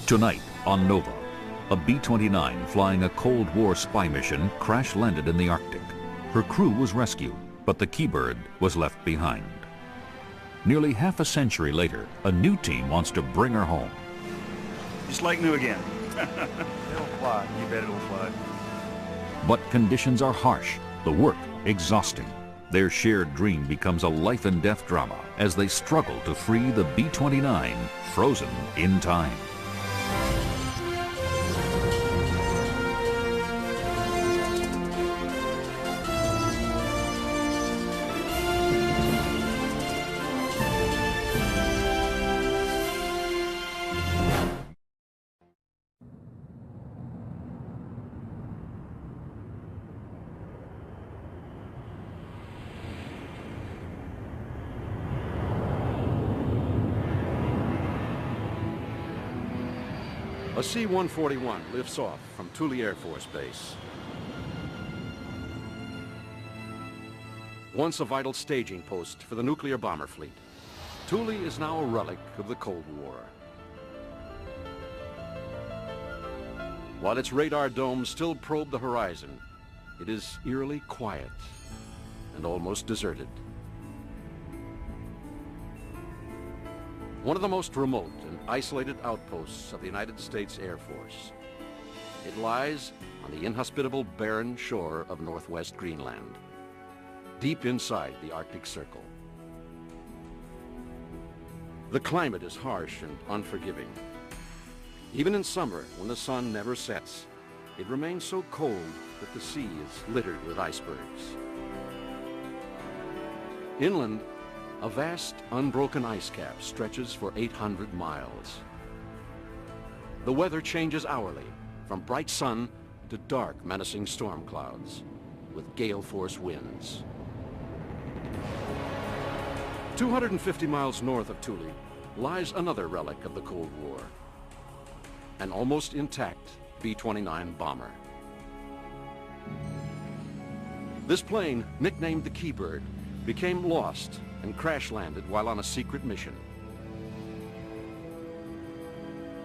Tonight on Nova, a B-29 flying a Cold War spy mission crash-landed in the Arctic. Her crew was rescued, but the Keybird was left behind. Nearly half a century later, a new team wants to bring her home. Just like new again. It'll fly. You bet it'll fly. But conditions are harsh, the work exhausting. Their shared dream becomes a life and death drama as they struggle to free the B-29, frozen in time. A C-141 lifts off from Thule Air Force Base. Once a vital staging post for the nuclear bomber fleet, Thule is now a relic of the Cold War. While its radar domes still probe the horizon, it is eerily quiet and almost deserted. One of the most remote and isolated outposts of the United States Air Force. It lies on the inhospitable barren shore of northwest Greenland, deep inside the Arctic Circle. The climate is harsh and unforgiving. Even in summer, when the sun never sets, it remains so cold that the sea is littered with icebergs. Inland, a vast, unbroken ice cap stretches for 800 miles. The weather changes hourly, from bright sun to dark, menacing storm clouds, with gale-force winds. 250 miles north of Thule lies another relic of the Cold War, an almost intact B-29 bomber. This plane, nicknamed the Keybird, became lost and crash-landed while on a secret mission.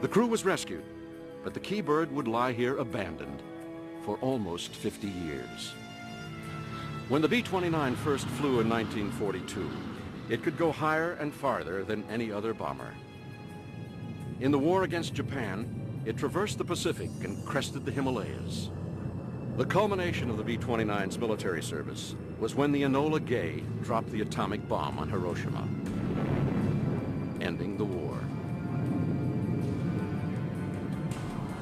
The crew was rescued, but the Keybird would lie here abandoned for almost 50 years. When the B-29 first flew in 1942, it could go higher and farther than any other bomber. In the war against Japan, it traversed the Pacific and crested the Himalayas. The culmination of the B-29's military service was when the Enola Gay dropped the atomic bomb on Hiroshima, ending the war.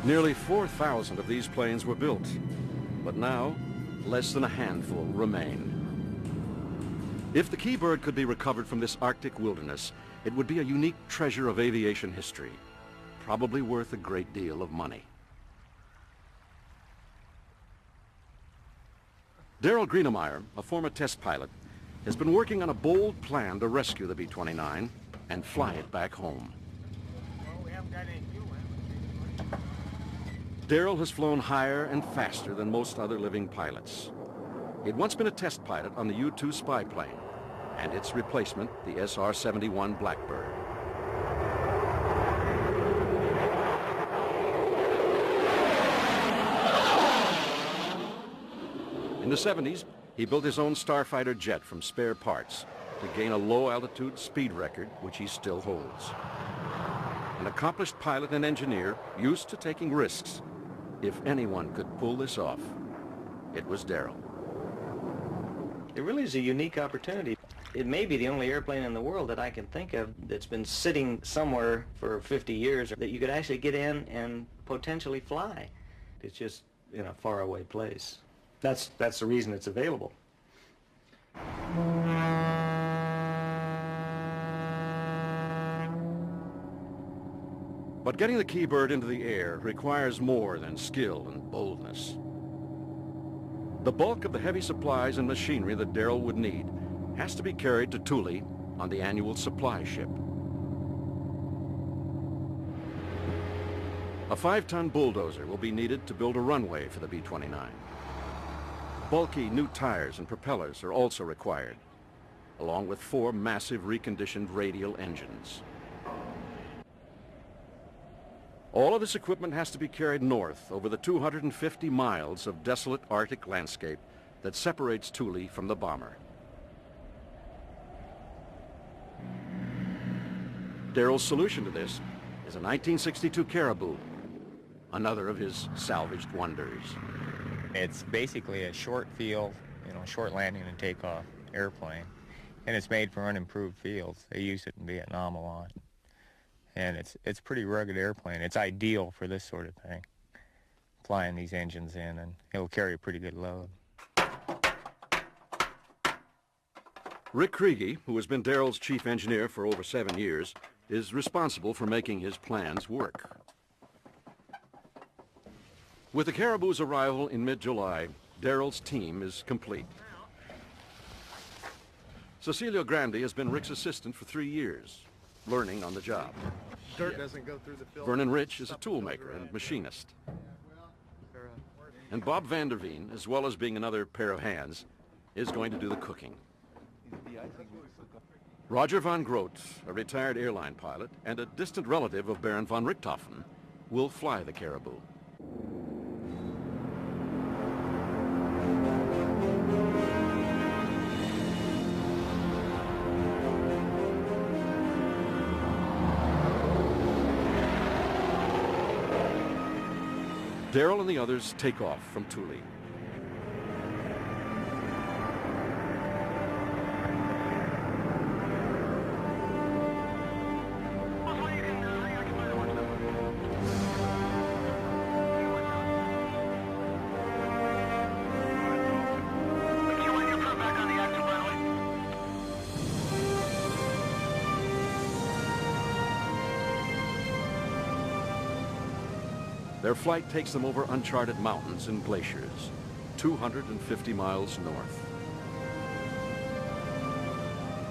Nearly 4,000 of these planes were built, but now less than a handful remain. If the Keybird could be recovered from this Arctic wilderness, it would be a unique treasure of aviation history, probably worth a great deal of money. Darrell Greenemeyer, a former test pilot, has been working on a bold plan to rescue the B-29 and fly it back home. Darrell has flown higher and faster than most other living pilots. He'd once been a test pilot on the U-2 spy plane and its replacement, the SR-71 Blackbird. In the 70s, he built his own starfighter jet from spare parts to gain a low-altitude speed record, which he still holds. An accomplished pilot and engineer used to taking risks. If anyone could pull this off, it was Darrell. It really is a unique opportunity. It may be the only airplane in the world that I can think of that's been sitting somewhere for 50 years that you could actually get in and potentially fly. It's just in a faraway place. That's the reason it's available. But getting the Keybird into the air requires more than skill and boldness. The bulk of the heavy supplies and machinery that Darrell would need has to be carried to Thule on the annual supply ship. A 5-ton bulldozer will be needed to build a runway for the B-29. Bulky new tires and propellers are also required, along with 4 massive reconditioned radial engines. All of this equipment has to be carried north over the 250 miles of desolate Arctic landscape that separates Thule from the bomber. Darrell's solution to this is a 1962 Caribou, another of his salvaged wonders. It's basically a short field, short landing and takeoff airplane, and it's made for unimproved fields. They use it in Vietnam a lot, and it's a pretty rugged airplane. It's ideal for this sort of thing, flying these engines in, and it'll carry a pretty good load. Rick Kriege, who has been Darrell's chief engineer for over 7 years, is responsible for making his plans work. With the Caribou's arrival in mid-July, Darrell's team is complete. Cecilio Grandi has been Rick's assistant for 3 years, learning on the job. Dirt doesn't go through the filter. Vernon Rich is a toolmaker and machinist. And Bob Vanderveen, as well as being another pair of hands, is going to do the cooking. Roger von Groot, a retired airline pilot and a distant relative of Baron von Richthofen, will fly the Caribou. Darrell and the others take off from Thule. Their flight takes them over uncharted mountains and glaciers, 250 miles north.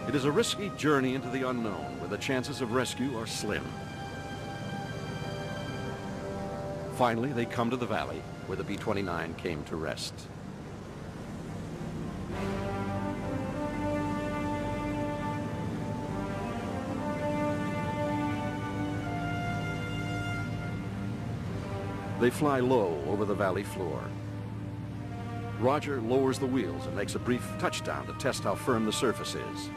It is a risky journey into the unknown, where the chances of rescue are slim. Finally, they come to the valley where the B-29 came to rest. They fly low over the valley floor. Roger lowers the wheels and makes a brief touchdown to test how firm the surface is.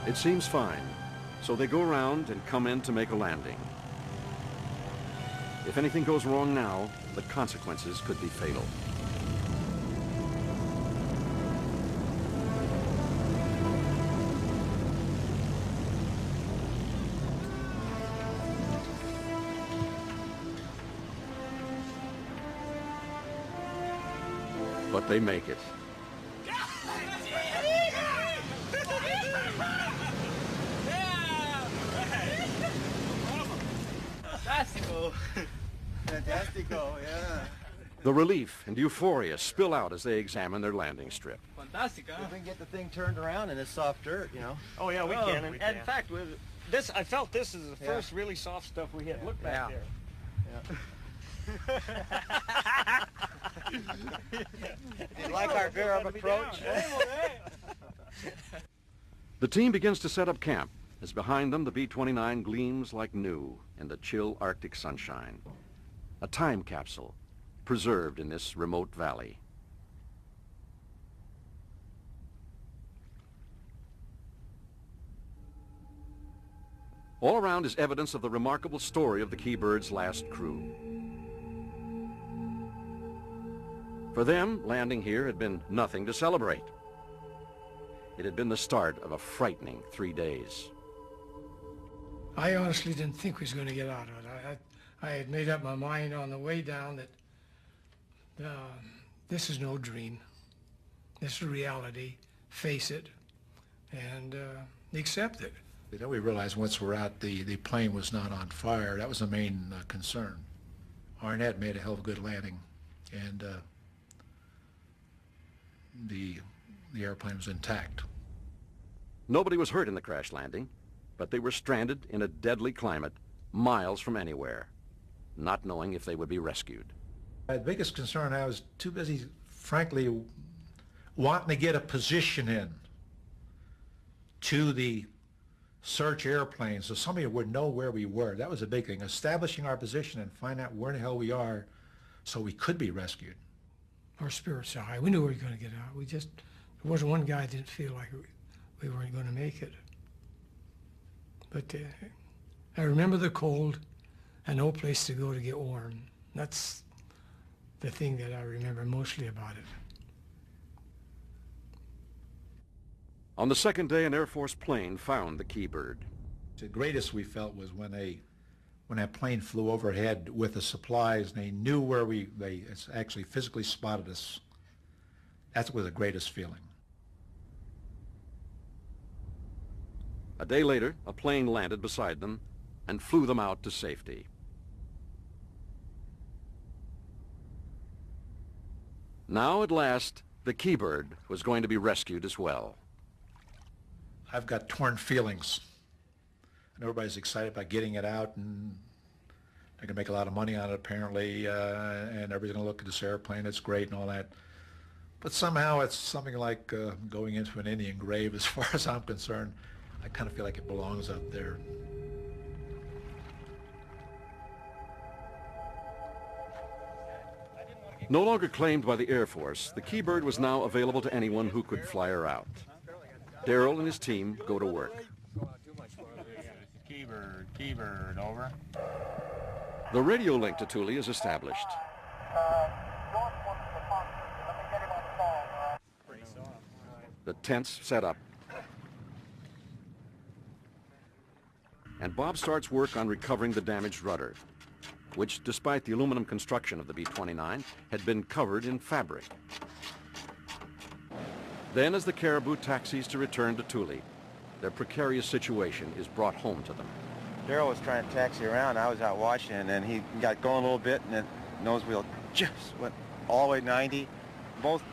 It seems fine. So they go around and come in to make a landing. If anything goes wrong now, the consequences could be fatal. But they make it. Fantastico, yeah. The relief and euphoria spill out as they examine their landing strip. Fantastic, huh? If we can get the thing turned around in this soft dirt, Oh, yeah, we can. And, we can. in fact, with this, I felt this is the first really soft stuff we had. Look back there. You like our Arab approach? The team begins to set up camp as behind them the B-29 gleams like new in the chill Arctic sunshine. A time capsule preserved in this remote valley. All around is evidence of the remarkable story of the Keybird's last crew. For them, landing here had been nothing to celebrate. It had been the start of a frightening 3 days. I honestly didn't think we was going to get out of it. I had made up my mind on the way down that this is no dream. This is reality. Face it and accept it. We realized once we're out, the plane was not on fire. That was the main concern. Arnett made a hell of a good landing, and the airplane was intact. Nobody was hurt in the crash landing, but they were stranded in a deadly climate, miles from anywhere, not knowing if they would be rescued. My biggest concern, I was too busy, frankly, wanting to get a position in to the search airplane so somebody would know where we were. That was a big thing, establishing our position and find out where the hell we are so we could be rescued. Our spirits are high. We knew we were going to get out. There wasn't one guy that didn't feel like we weren't going to make it. But I remember the cold and no place to go to get warm. That's the thing that I remember mostly about it. On the second day, an Air Force plane found the Key Bird. The greatest we felt was when that plane flew overhead with the supplies and they knew where they actually physically spotted us. That was the greatest feeling. A day later, a plane landed beside them and flew them out to safety. Now, at last, the Key Bird was going to be rescued as well. I've got torn feelings. And everybody's excited about getting it out, and they're going to make a lot of money on it, apparently, and everybody's going to look at this airplane. It's great and all that. But somehow it's something like going into an Indian grave as far as I'm concerned. I kind of feel like it belongs up there. No longer claimed by the Air Force, the Key Bird was now available to anyone who could fly her out. Darrell and his team go to work. Key Bird, over. The radio link to Thule is established. The tents set up. And Bob starts work on recovering the damaged rudder, which, despite the aluminum construction of the B-29, had been covered in fabric. Then, as the Caribou taxis to return to Thule, their precarious situation is brought home to them. Darrell was trying to taxi around. I was out watching, and he got going a little bit, and the nose wheel just went all the way 90. Both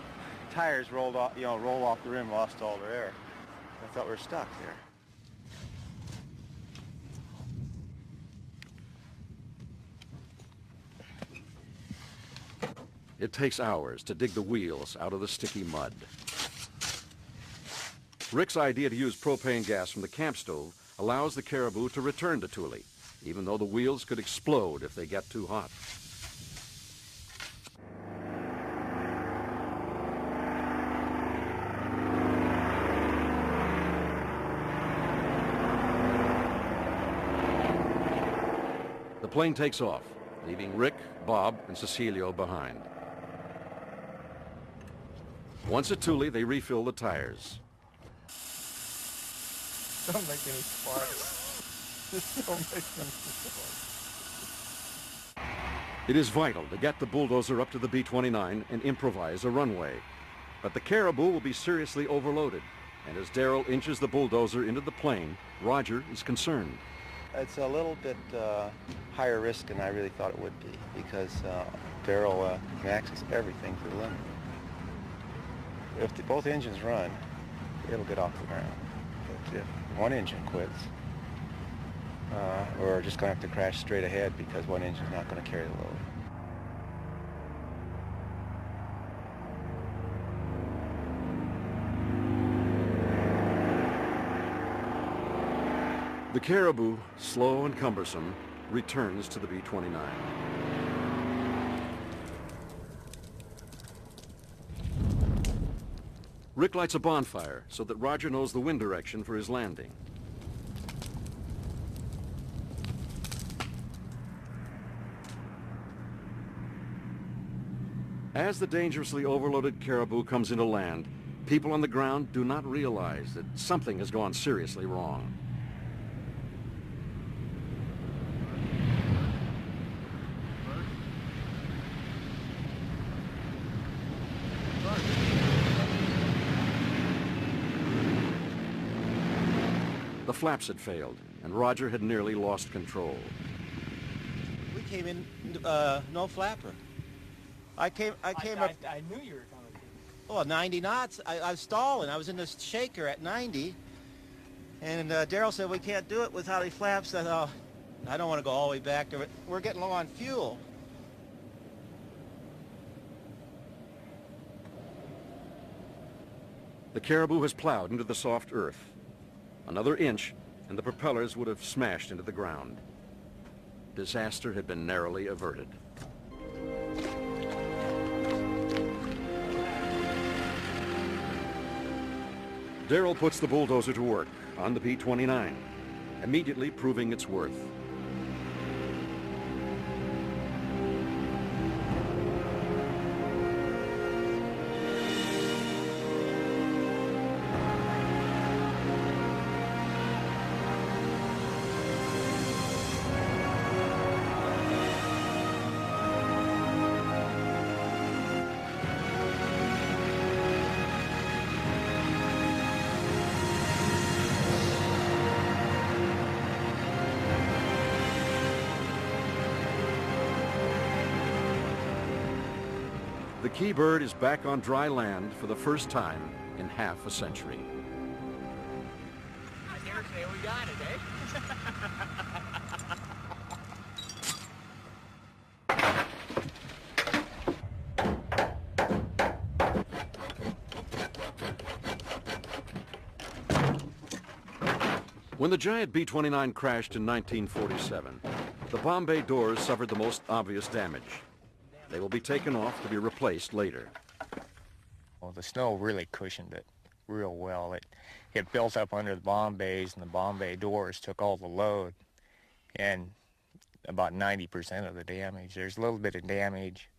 tires rolled off, rolled off the rim, lost all their air. I thought we were stuck there. It takes hours to dig the wheels out of the sticky mud. Rick's idea to use propane gas from the camp stove allows the Caribou to return to Thule, even though the wheels could explode if they get too hot. The plane takes off, leaving Rick, Bob, and Cecilio behind. Once at Thule, they refill the tires. Don't make any sparks. Don't make any sparks. It is vital to get the bulldozer up to the B-29 and improvise a runway. But the Caribou will be seriously overloaded, and as Darrell inches the bulldozer into the plane, Roger is concerned. It's a little bit higher risk than I really thought it would be, because Darrell maxes everything to the limit. If both engines run, it'll get off the ground. But if one engine quits, we're just going to have to crash straight ahead because one engine's not going to carry the load. The Caribou, slow and cumbersome, returns to the B-29. Rick lights a bonfire so that Roger knows the wind direction for his landing. As the dangerously overloaded Caribou comes into land, people on the ground do not realize that something has gone seriously wrong. The flaps had failed, and Roger had nearly lost control. We came in no flapper. I came up. I knew you were coming. Oh, 90 knots. I was stalling. I was in the shaker at 90, And Daryl said, we can't do it without the flaps. I thought, I don't want to go all the way back to it. We're getting low on fuel. The Caribou has plowed into the soft earth. Another inch, and the propellers would have smashed into the ground. Disaster had been narrowly averted. Daryl puts the bulldozer to work on the B29, immediately proving its worth. The Keybird is back on dry land for the first time in half a century. I dare say we got it, eh? When the giant B-29 crashed in 1947, the bomb bay doors suffered the most obvious damage. They will be taken off to be replaced later. Well, the snow really cushioned it real well. It built up under the bomb bays, and the bomb bay doors took all the load, and about 90% of the damage. There's a little bit of damage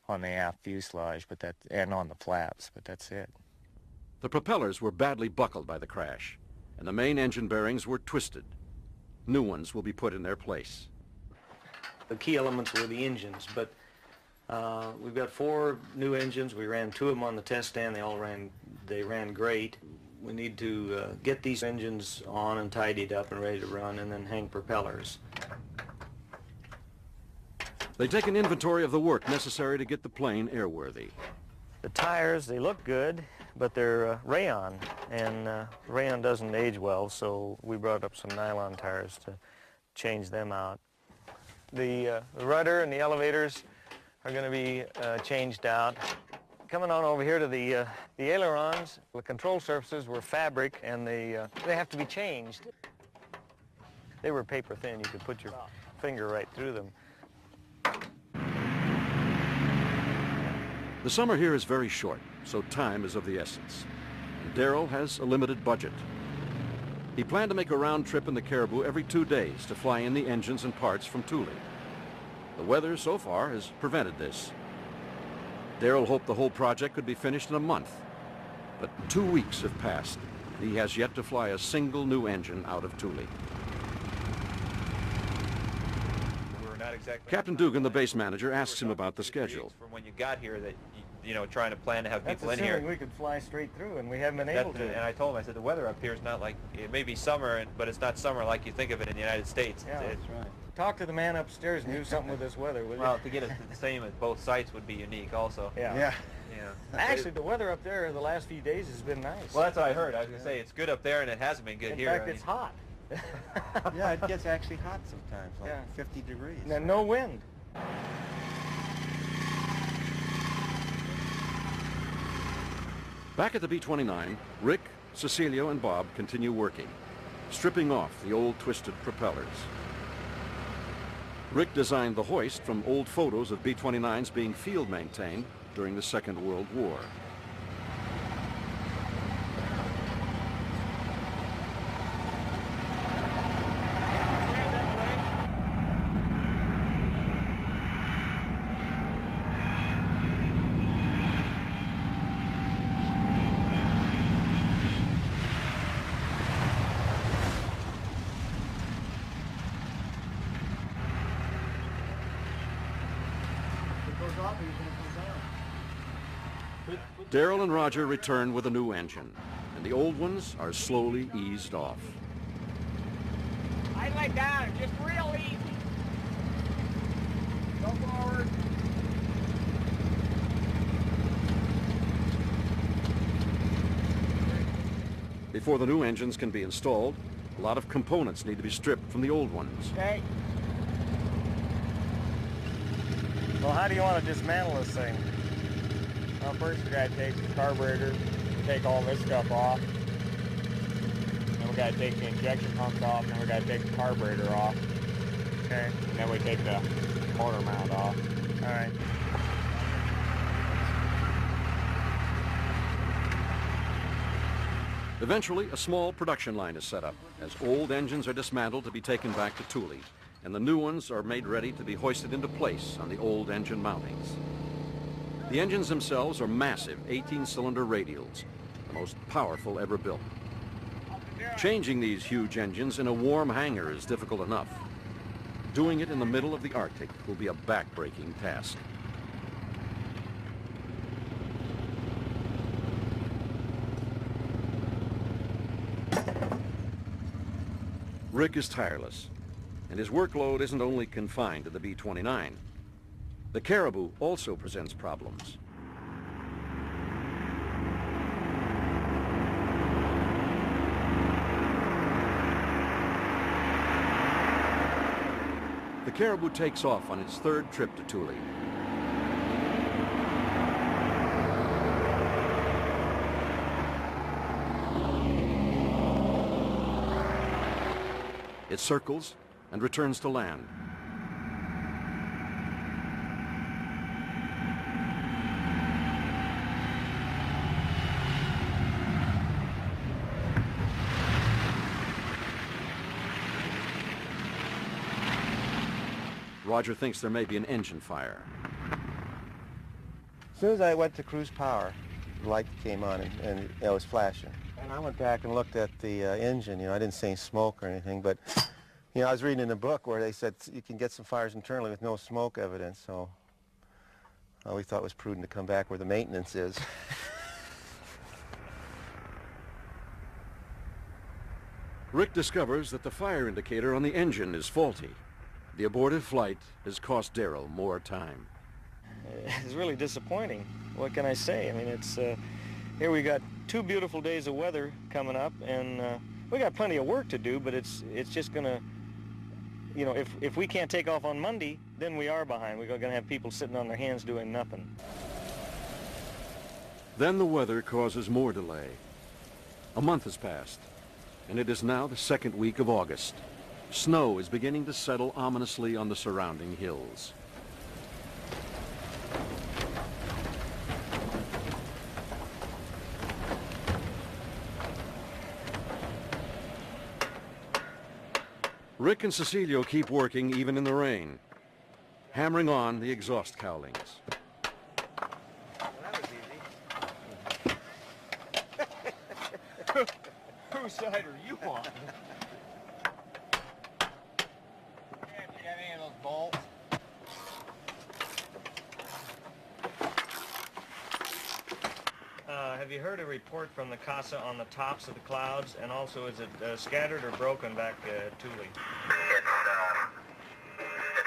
on the aft fuselage, and on the flaps, but that's it. The propellers were badly buckled by the crash, and the main engine bearings were twisted. New ones will be put in their place. The key elements were the engines, but we've got 4 new engines. We ran 2 of them on the test stand. They ran great. We need to get these engines on and tidied up and ready to run, and then hang propellers. They take an inventory of the work necessary to get the plane airworthy. The tires, they look good, but they're rayon, and rayon doesn't age well, so we brought up some nylon tires to change them out. The rudder and the elevators are going to be changed out. Coming on over here to the ailerons, the control surfaces were fabric, and they have to be changed. They were paper thin. You could put your finger right through them. The summer here is very short, so time is of the essence. And Daryl has a limited budget. He planned to make a round trip in the Caribou every 2 days to fly in the engines and parts from Thule. The weather so far has prevented this. Daryl hoped the whole project could be finished in a month, but 2 weeks have passed. He has yet to fly a single new engine out of Thule. We're not exactly. Captain Dugan, the base manager, asks him about the schedule. From when you got here, that you know, trying to plan to have That's people in here. assuming we could fly straight through, and we haven't been able to. And I told him, I said, the weather up here is not like, it may be summer, but it's not summer like you think of it in the United States. Yeah, It's- that's right. Talk to the man upstairs and do something with this weather, will you? Well, to get it the same at both sites would be unique also. Yeah. Yeah. Yeah. Actually, the weather up there the last few days has been nice. Well, that's what I heard. I was going to say, it's good up there, and it hasn't been good In here. fact, it's hot. Yeah, it gets actually hot sometimes, like Yeah. 50 degrees. And no wind. Back at the B-29, Rick, Cecilio, and Bob continue working, stripping off the old twisted propellers. Rick designed the hoist from old photos of B-29s being field maintained during the Second World War. Daryl and Roger return with a new engine, and the old ones are slowly eased off. I'd lay down, just real easy. Go forward. Before the new engines can be installed, a lot of components need to be stripped from the old ones. Okay. Well, how do you want to dismantle this thing? Well, first we gotta take the carburetor, take all this stuff off. Then we gotta take the injection pumps off, and then we gotta take the carburetor off. Okay. And then we take the motor mount off. All right. Eventually, a small production line is set up as old engines are dismantled to be taken back to Thule, and the new ones are made ready to be hoisted into place on the old engine mountings. The engines themselves are massive 18-cylinder radials, the most powerful ever built. Changing these huge engines in a warm hangar is difficult enough. Doing it in the middle of the Arctic will be a back-breaking task. Rick is tireless, and his workload isn't only confined to the B29. The Caribou also presents problems. The Caribou takes off on its third trip to Thule. It circles and returns to land. Roger thinks there may be an engine fire. As soon as I went to cruise power, the light came on and it was flashing. And I went back and looked at the engine. You know, I didn't see any smoke or anything, but you know, I was reading in a book where they said you can get some fires internally with no smoke evidence. So we thought it was prudent to come back where the maintenance is. Rick discovers that the fire indicator on the engine is faulty. The aborted flight has cost Darrell more time. It's really disappointing. What can I say? I mean, it's here we got 2 beautiful days of weather coming up, and we got plenty of work to do, but it's just gonna, you know, if we can't take off on Monday, then we are behind. We're gonna have people sitting on their hands doing nothing. Then the weather causes more delay. A month has passed, and it is now the 2nd week of August. Snow is beginning to settle ominously on the surrounding hills. Rick and Cecilio keep working even in the rain, hammering on the exhaust cowlings. Well, that was easy. Whose side are you on? You got any of those bolts? Have you heard a report from the CASA on the tops of the clouds, and also is it scattered or broken back at Thule? It's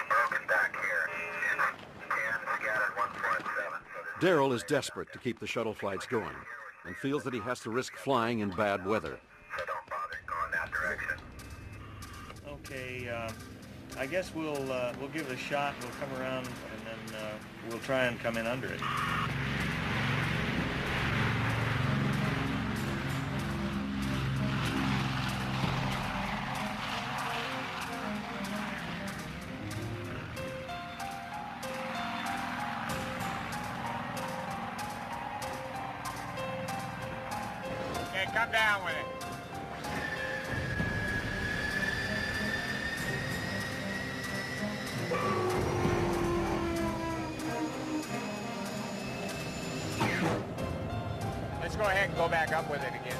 broken back here. It's 10 scattered 1.7. Darrell is desperate to keep the shuttle flights going and feels that he has to risk flying in bad weather. So don't bother going that direction. Okay, I guess we'll give it a shot. We'll come around and then we'll try and come in under it. Okay, come down with it. Let's go ahead and go back up with it again.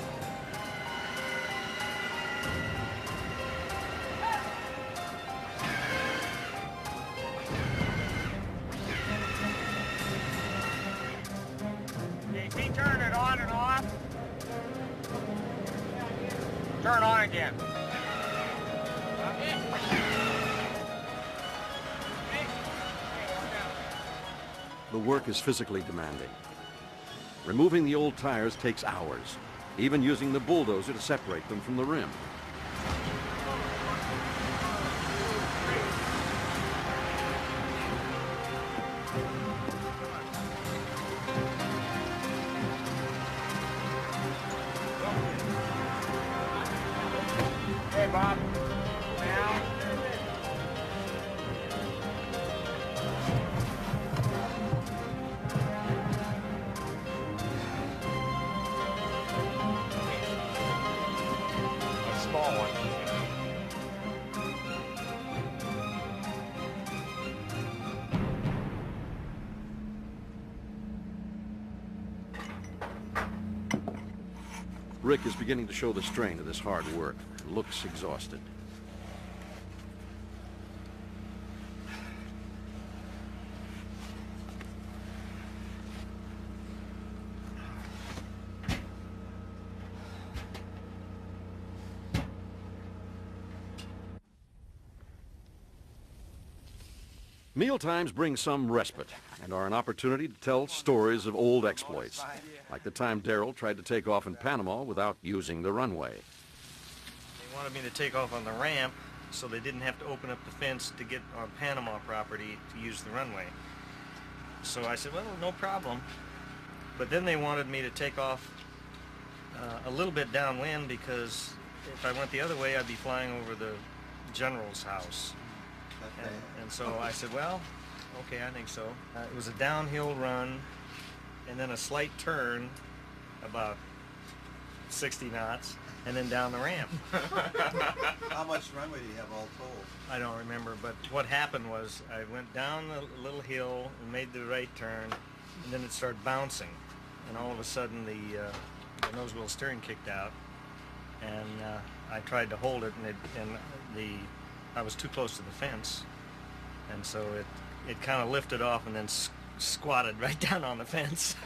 Okay, can you turn it on and off? Turn on again. The work is physically demanding. Removing the old tires takes hours, even using the bulldozer to separate them from the rim. Hey, Bob. Now. A small one. Rick is beginning to show the strain of this hard work. Looks exhausted. Mealtimes bring some respite and are an opportunity to tell stories of old exploits, like the time Darrell tried to take off in Panama without using the runway. They wanted me to take off on the ramp so they didn't have to open up the fence to get on Panama property to use the runway. So I said, well, no problem. But then they wanted me to take off a little bit downwind because if I went the other way, I'd be flying over the general's house. And so I said, well, okay, I think so. It was a downhill run and then a slight turn about 60 knots and then down the ramp. How much runway do you have all told? I don't remember, but what happened was I went down a little hill and made the right turn, and then it started bouncing, and all of a sudden the nose wheel steering kicked out, and I tried to hold it, and I was too close to the fence, and so it kind of lifted off and then squatted right down on the fence.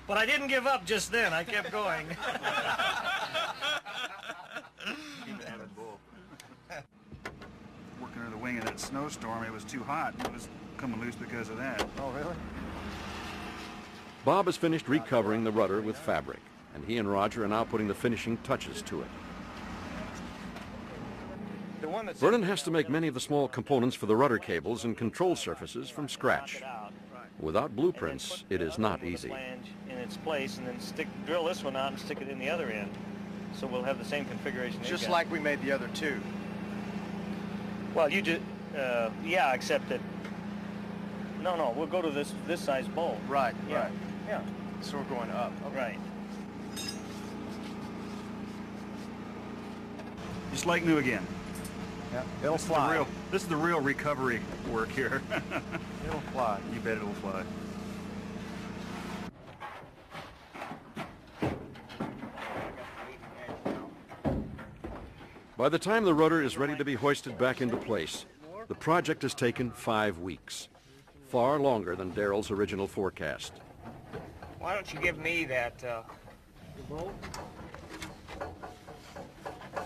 But I didn't give up just then. I kept going. Working under the wing of that snowstorm, it was too hot. It was coming loose because of that. Oh, really? Bob has finished recovering the rudder with fabric, and he and Roger are now putting the finishing touches to it. Vernon has to make many of the small components for the rudder cables and control surfaces from scratch. Without blueprints, it is not easy. In its place, and then drill this one out and stick it in the other end, so we'll have the same configuration. Just like we made the other two. Well, you just yeah, except that no, we'll go to this size bolt. Right, yeah. right. Yeah. So we're going up. Okay. Right. Just like new again. Yeah, it'll fly. This is the real recovery work here. It'll fly. You bet it'll fly. By the time the rudder is ready to be hoisted back into place, the project has taken 5 weeks, far longer than Darrell's original forecast. Why don't you give me that bolt?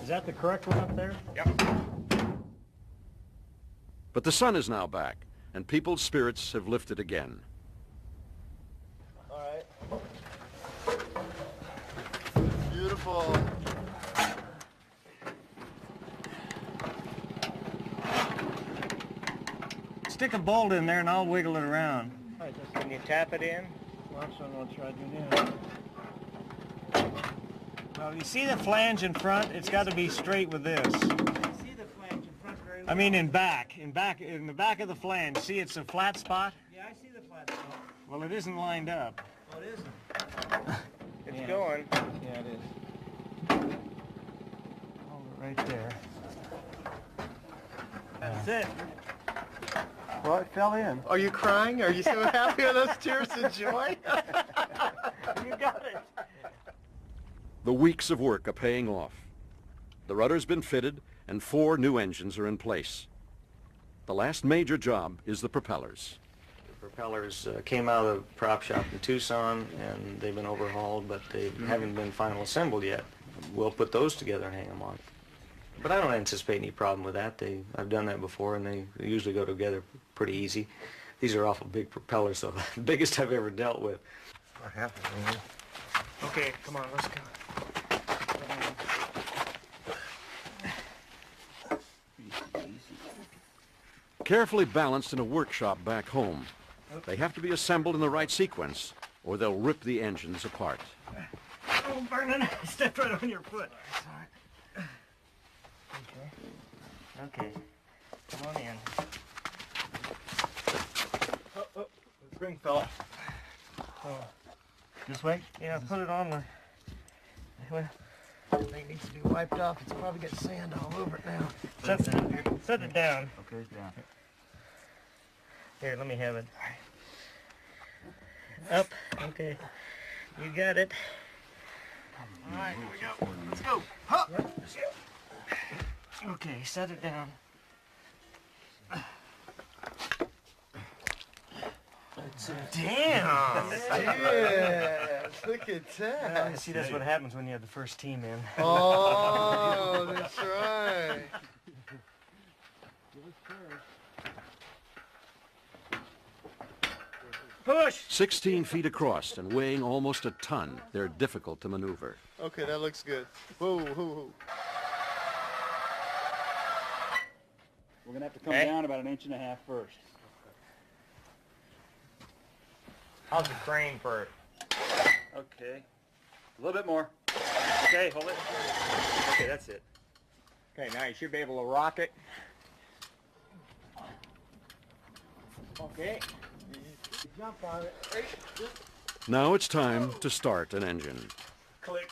Is that the correct one up there? Yep. But the sun is now back, and people's spirits have lifted again. All right. Beautiful. Stick a bolt in there and I'll wiggle it around. Can you tap it in? Watch on what's right in. Well, you see the flange in front? It's got to be straight with this. I see the flange in front very well. I mean in the back of the flange. See, it's a flat spot? Yeah, I see the flat spot. Well, it isn't lined up. Oh, it isn't. It's going. Yeah, it is. Hold it right there. That's it. Well, it fell in. Are you crying? Are you so happy with those tears of joy? You got it. The weeks of work are paying off. The rudder's been fitted, and 4 new engines are in place. The last major job is the propellers. The propellers came out of the prop shop in Tucson, and they've been overhauled, but they haven't been final assembled yet. We'll put those together and hang them on. But I don't anticipate any problem with that. I've done that before, and they usually go together pretty easy. These are awful big propellers, so the biggest I've ever dealt with. What happened? Okay, come on, let's go. Carefully balanced in a workshop back home, they have to be assembled in the right sequence, or they'll rip the engines apart. Oh, Vernon, I stepped right on your foot. Sorry. Okay. Okay. Come on in. Oh, the spring fell off. Oh. This way? Yeah, put it on there. Well, everything needs to be wiped off. It's probably got sand all over it now. Set it down. Okay, down. Here, let me have it. Up. Okay. You got it. All right, here we go. Let's go. Huh. Okay, set it down. Damn! Yeah, look at that. See, that's what happens when you have the first team in. Oh, that's right. Push! 16 feet across and weighing almost a ton, they're difficult to maneuver. Okay, that looks good. Whoa, whoa, whoa. We're going to have to come down about 1.5 inches first. How's the crane for it? Okay. A little bit more. Okay, hold it. Okay, that's it. Okay, now you should be able to rock it. Okay. Jump on it. Now it's time to start an engine. Click.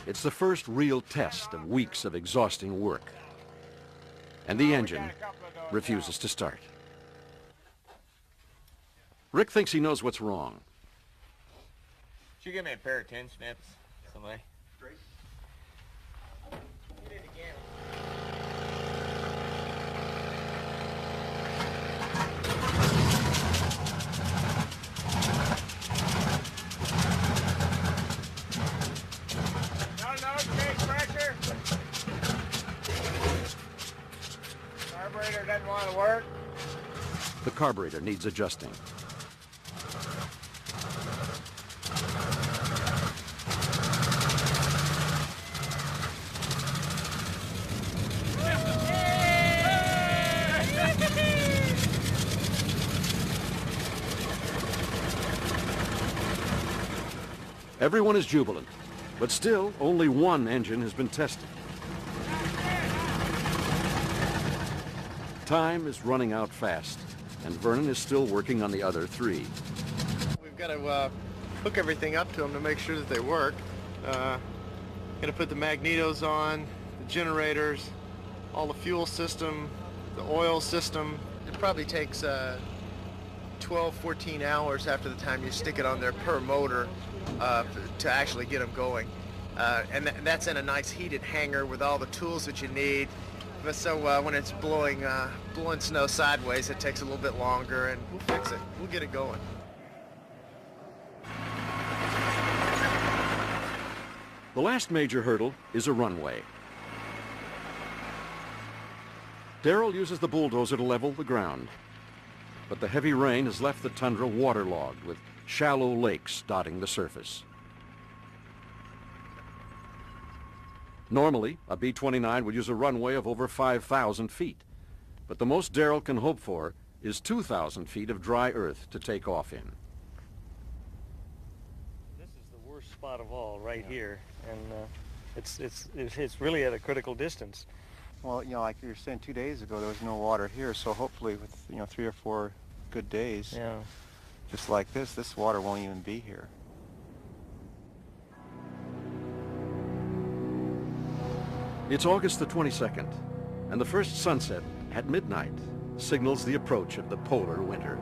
It's the first real test of weeks of exhausting work. And the engine refuses to start. Rick thinks he knows what's wrong. Should you give me a pair of tin snips, somebody? Get it again. No, take pressure. Carburetor doesn't want to work. The carburetor needs adjusting. Everyone is jubilant, but still only one engine has been tested. Time is running out fast, and Vernon is still working on the other three. We've got to hook everything up to them to make sure that they work. Got to put the magnetos on, the generators, all the fuel system, the oil system. It probably takes 12, 14 hours after the time you stick it on there per motor to actually get them going. And that's in a nice heated hangar with all the tools that you need. But so when it's blowing snow sideways, it takes a little bit longer, and we'll fix it. We'll get it going. The last major hurdle is a runway. Darrell uses the bulldozer to level the ground, but the heavy rain has left the tundra waterlogged with shallow lakes dotting the surface. Normally, a B-29 would use a runway of over 5,000 feet, but the most Darrell can hope for is 2,000 feet of dry earth to take off in. This is the worst spot of all, right here, and it's really at a critical distance. Well, you know, like you were saying 2 days ago, there was no water here, so hopefully with, 3 or 4 good days, Yeah. just like this water won't even be here. It's August the 22nd, and the first sunset at midnight signals the approach of the polar winter.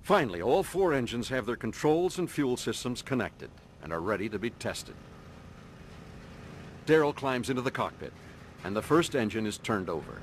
Finally, all 4 engines have their controls and fuel systems connected and are ready to be tested. Darrell climbs into the cockpit and the first engine is turned over.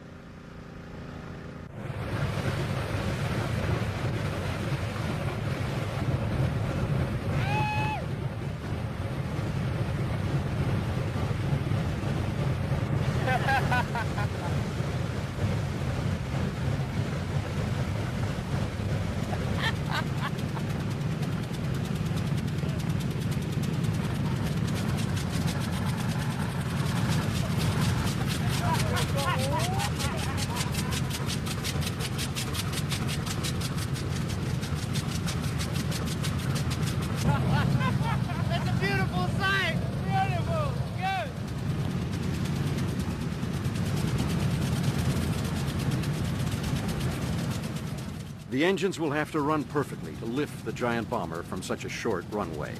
That's a beautiful sight. Beautiful. Good. The engines will have to run perfectly to lift the giant bomber from such a short runway.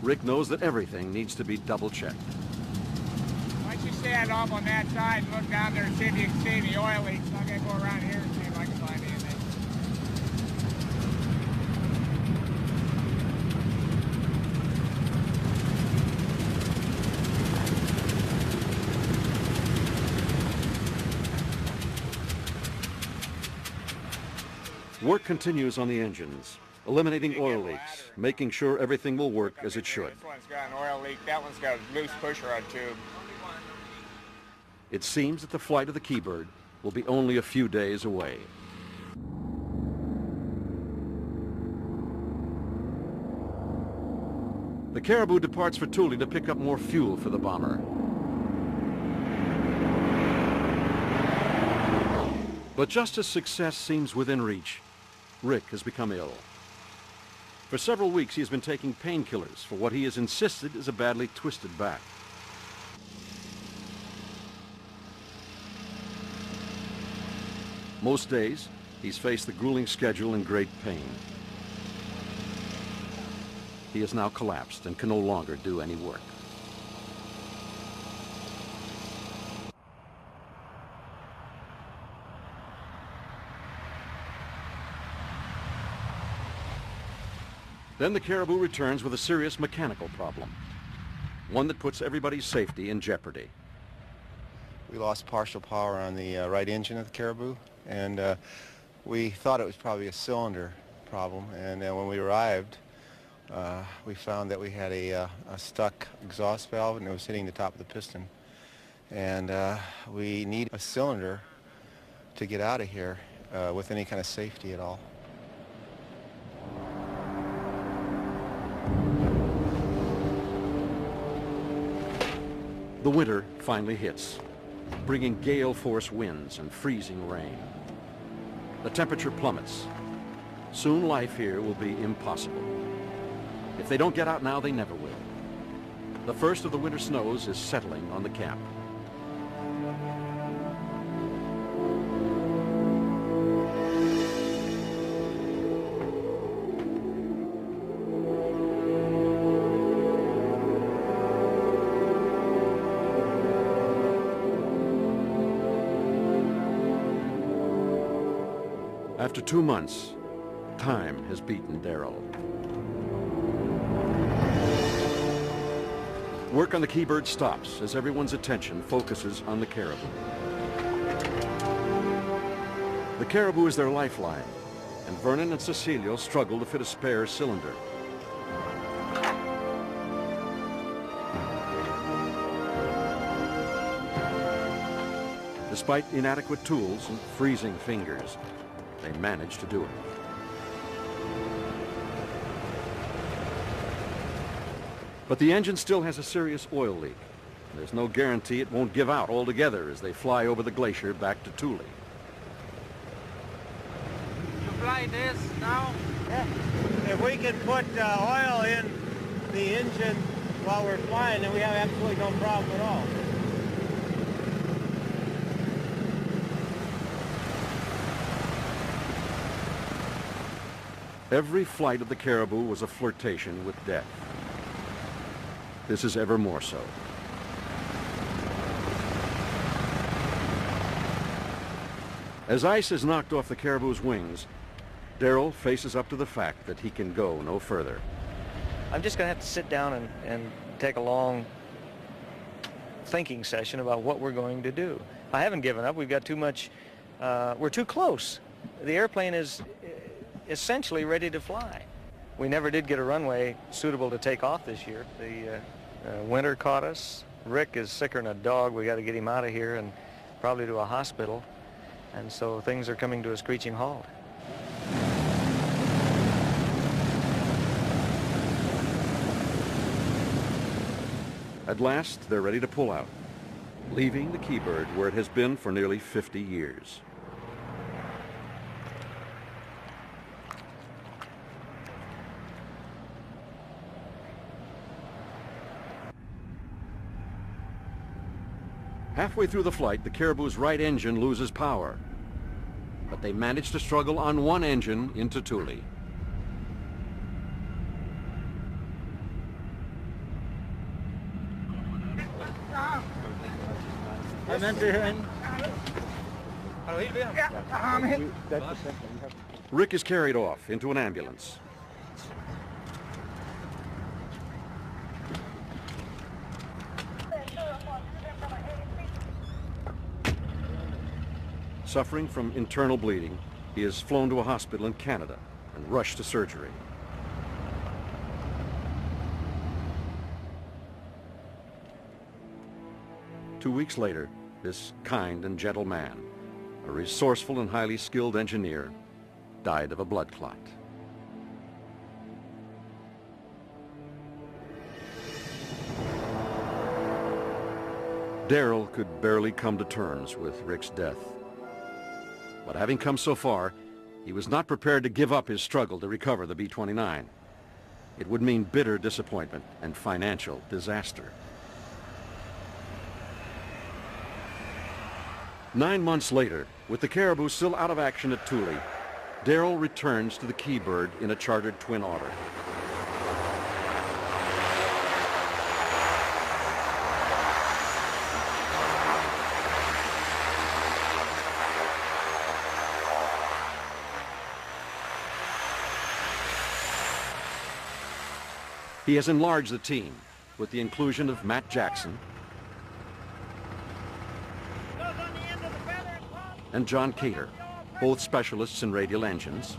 Rick knows that everything needs to be double-checked. Why don't you stand off on that side and look down there and see if you can see any oil leaks. I'm going to go around here and see if I can find anything. Work continues on the engines, eliminating oil leaks, making sure everything will work as it should. This one's got an oil leak. That one's got a loose pusher rod tube. It seems that the flight of the Keybird will be only a few days away. The Caribou departs for Thule to pick up more fuel for the bomber. But just as success seems within reach, Rick has become ill. For several weeks, he has been taking painkillers for what he has insisted is a badly twisted back. Most days, he's faced the grueling schedule in great pain. He has now collapsed and can no longer do any work. Then the Caribou returns with a serious mechanical problem, one that puts everybody's safety in jeopardy. We lost partial power on the right engine of the Caribou, and we thought it was probably a cylinder problem. And when we arrived, we found that we had a stuck exhaust valve, and it was hitting the top of the piston. And we need a cylinder to get out of here with any kind of safety at all. The winter finally hits, bringing gale-force winds and freezing rain. The temperature plummets. Soon life here will be impossible. If they don't get out now, they never will. The first of the winter snows is settling on the cap. After 2 months, time has beaten Darrell. Work on the Keybird stops as everyone's attention focuses on the Caribou. The Caribou is their lifeline, and Vernon and Cecilio struggle to fit a spare cylinder. Despite inadequate tools and freezing fingers, they manage to do it. But the engine still has a serious oil leak. There's no guarantee it won't give out altogether as they fly over the glacier back to Thule. You fly this now? Yeah. If we can put oil in the engine while we're flying, then we have absolutely no problem at all. Every flight of the Caribou was a flirtation with death. This is ever more so. As ice has knocked off the Caribou's wings, Darrell faces up to the fact that he can go no further. I'm just going to have to sit down and take a long thinking session about what we're going to do. I haven't given up. We've got too much, we're too close. The airplane is essentially ready to fly. We never did get a runway suitable to take off this year. The winter caught us. Rick is sicker than a dog. We got to get him out of here and probably to a hospital. And so things are coming to a screeching halt. At last, they're ready to pull out, leaving the Keybird where it has been for nearly 50 years. Halfway through the flight, the Caribou's right engine loses power, but they manage to struggle on one engine into Thule. Rick is carried off into an ambulance. Suffering from internal bleeding, he is flown to a hospital in Canada and rushed to surgery. Two weeks later, this kind and gentle man, a resourceful and highly skilled engineer, died of a blood clot. Darrell could barely come to terms with Rick's death. But having come so far, he was not prepared to give up his struggle to recover the B-29. It would mean bitter disappointment and financial disaster. 9 months later, with the Caribou still out of action at Thule, Darrell returns to the Keybird in a chartered twin otter. He has enlarged the team with the inclusion of Matt Jackson and John Cater, both specialists in radial engines,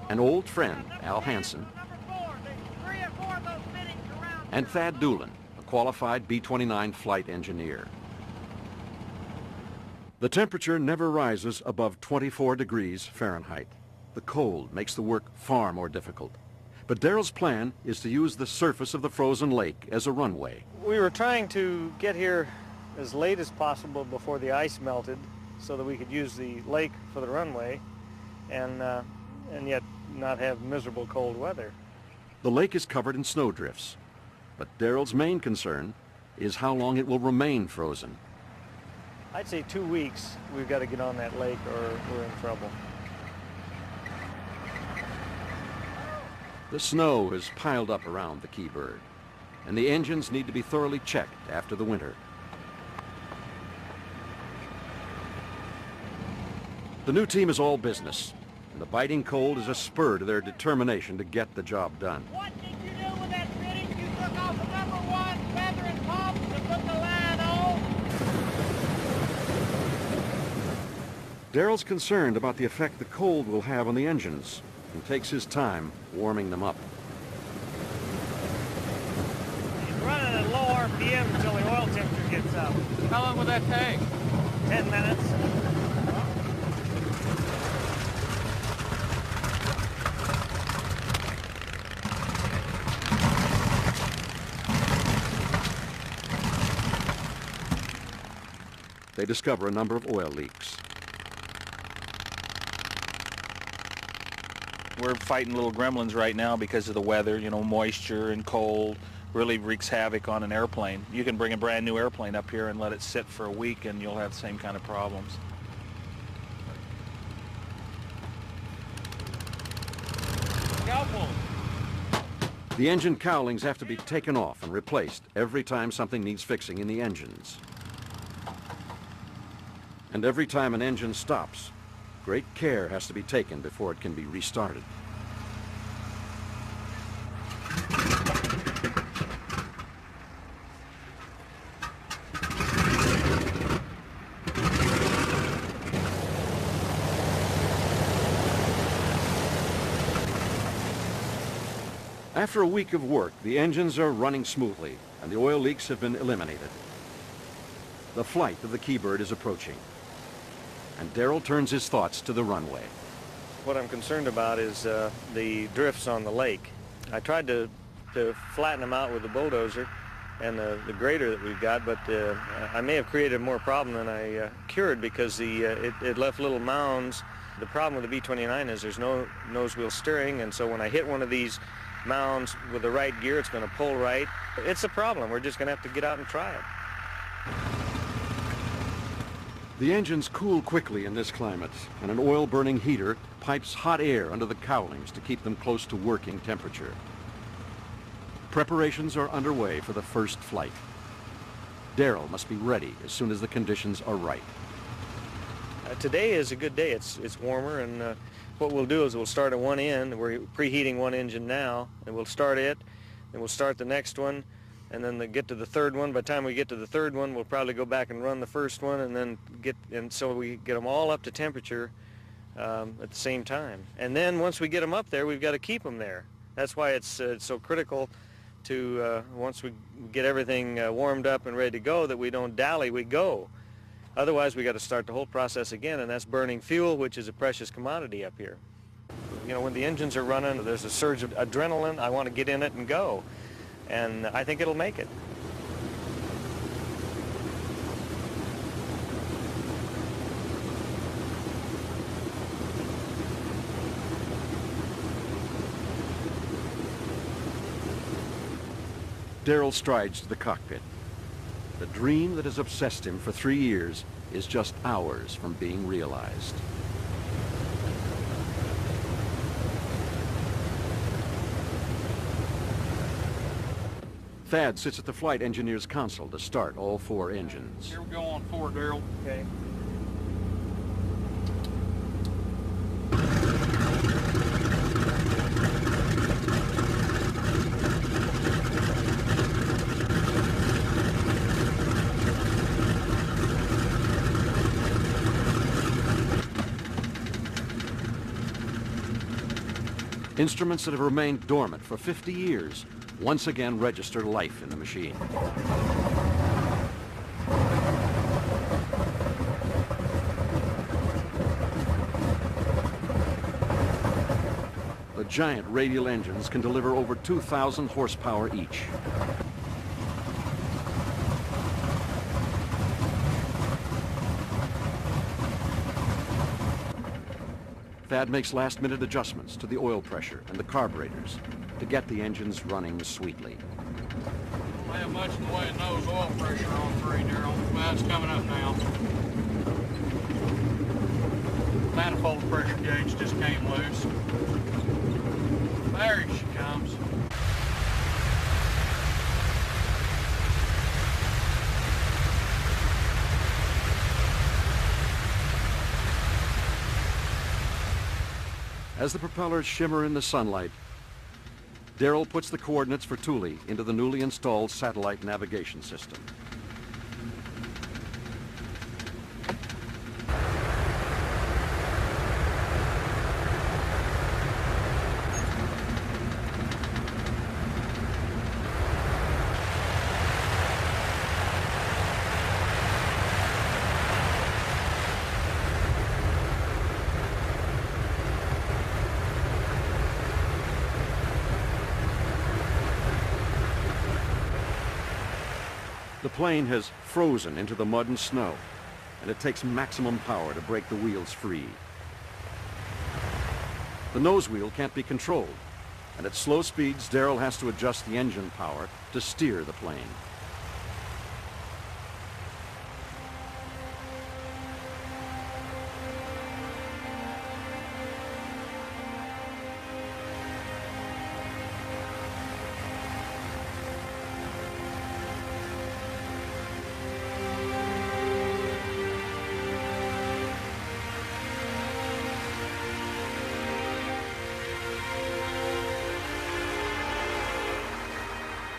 an old friend, Al Hansen, and Thad Doolin, a qualified B-29 flight engineer. The temperature never rises above 24 degrees Fahrenheit. The cold makes the work far more difficult. But Darrell's plan is to use the surface of the frozen lake as a runway. We were trying to get here as late as possible before the ice melted so that we could use the lake for the runway and yet not have miserable cold weather. The lake is covered in snowdrifts, but Darrell's main concern is how long it will remain frozen. I'd say 2 weeks we've got to get on that lake or we're in trouble. The snow has piled up around the Keybird, and the engines need to be thoroughly checked after the winter. The new team is all business, and the biting cold is a spur to their determination to get the job done. What did you do with that fitting? You took off the #1 feather and pump to put the line on? Darrell's concerned about the effect the cold will have on the engines, and takes his time warming them up. He's running at low RPM until the oil temperature gets up. How long will that take? 10 minutes. They discover a number of oil leaks. We're fighting little gremlins right now because of the weather, you know, moisture and cold really wreaks havoc on an airplane. You can bring a brand new airplane up here and let it sit for a week and you'll have the same kind of problems. The engine cowlings have to be taken off and replaced every time something needs fixing in the engines. And every time an engine stops, great care has to be taken before it can be restarted. After a week of work, the engines are running smoothly and the oil leaks have been eliminated. The flight of the Keybird is approaching, and Darrell turns his thoughts to the runway. What I'm concerned about is the drifts on the lake. I tried to flatten them out with the bulldozer and the grader that we've got, but I may have created more problem than I cured because it left little mounds. The problem with the B29 is there's no nose wheel steering, and so when I hit one of these mounds with the right gear, it's going to pull right. It's a problem. We're just going to have to get out and try it. The engines cool quickly in this climate, and an oil-burning heater pipes hot air under the cowlings to keep them close to working temperature. Preparations are underway for the first flight. Darrell must be ready as soon as the conditions are right. Today is a good day. It's warmer, and what we'll do is we'll start at one end. We're preheating one engine now, and we'll start it, and we'll start the next one, and then get to the third one. By the time we get to the third one, we'll probably go back and run the first one, and then so we get them all up to temperature at the same time. And then once we get them up there, we've got to keep them there. That's why it's so critical to once we get everything warmed up and ready to go, that we don't dally, we go. Otherwise, we got to start the whole process again, and that's burning fuel, which is a precious commodity up here. You know, when the engines are running, there's a surge of adrenaline. I want to get in it and go, and I think it'll make it. Darrell strides to the cockpit. The dream that has obsessed him for 3 years is just hours from being realized. Thad sits at the flight engineer's console to start all 4 engines. Here we go on 4, Darrell. Okay. Instruments that have remained dormant for 50 years once again register life in the machine. The giant radial engines can deliver over 2,000 horsepower each. Thad makes last-minute adjustments to the oil pressure and the carburetors to get the engines running sweetly. I have much in the way of nose oil pressure on 3, Darrell. Well, it's coming up now. Manifold pressure gauge just came loose. There she comes. As the propellers shimmer in the sunlight, Darrell puts the coordinates for Thule into the newly installed satellite navigation system. The plane has frozen into the mud and snow, and it takes maximum power to break the wheels free. The nose wheel can't be controlled, and at slow speeds, Darrell has to adjust the engine power to steer the plane.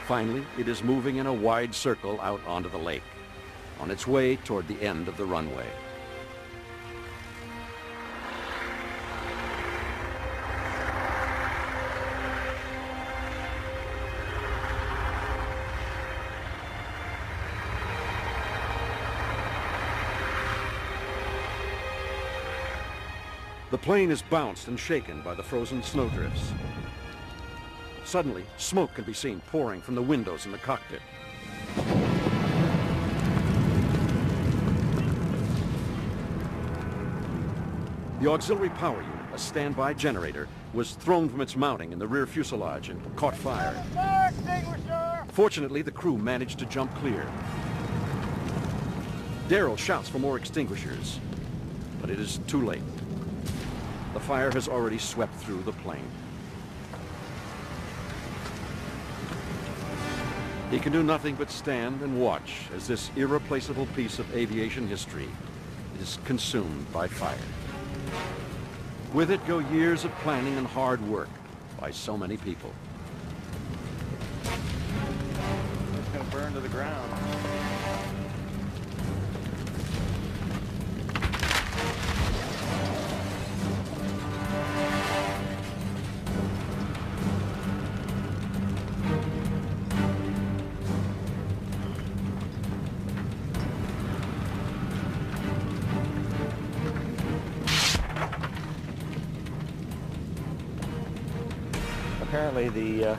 Finally, it is moving in a wide circle out onto the lake, on its way toward the end of the runway. The plane is bounced and shaken by the frozen snowdrifts. Suddenly, smoke can be seen pouring from the windows in the cockpit. The auxiliary power unit, a standby generator, was thrown from its mounting in the rear fuselage and caught fire. Fire extinguisher! Fortunately, the crew managed to jump clear. Darrell shouts for more extinguishers, but it is too late. The fire has already swept through the plane. He can do nothing but stand and watch as this irreplaceable piece of aviation history is consumed by fire. With it go years of planning and hard work by so many people. It's going to burn to the ground. Apparently the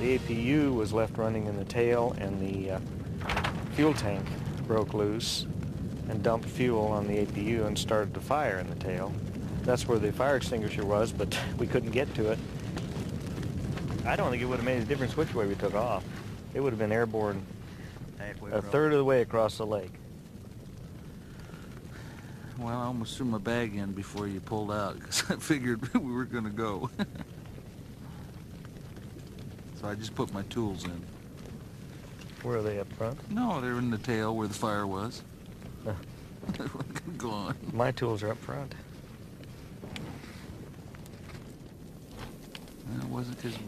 APU was left running in the tail, and the fuel tank broke loose and dumped fuel on the APU and started to fire in the tail. That's where the fire extinguisher was, but we couldn't get to it. I don't think it would have made a difference which way we took off. It would have been airborne a third of the way across the lake. Well, I almost threw my bag in before you pulled out because I figured we were going to go. So I just put my tools in. Where are they, up front? No, they're in the tail where the fire was. They weren't go on. My tools are up front. It wasn't because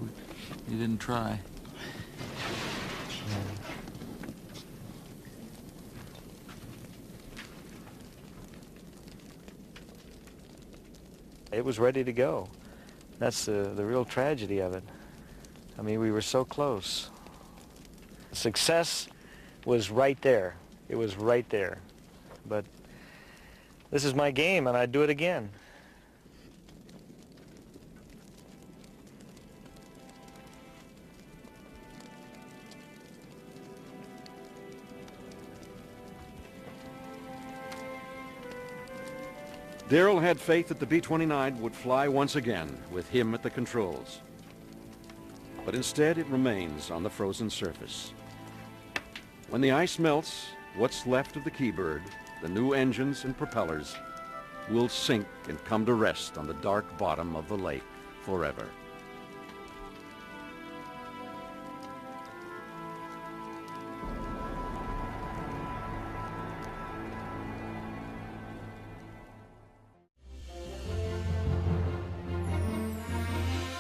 you didn't try. It was ready to go. That's the real tragedy of it. I mean, we were so close. Success was right there. It was right there. But this is my game, and I'd do it again. Darrell had faith that the B-29 would fly once again with him at the controls. But instead it remains on the frozen surface. When the ice melts, what's left of the Keybird, the new engines and propellers, will sink and come to rest on the dark bottom of the lake forever.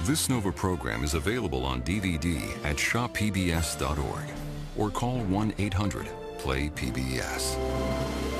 This Nova program is available on DVD at shoppbs.org or call 1-800-PLAY-PBS.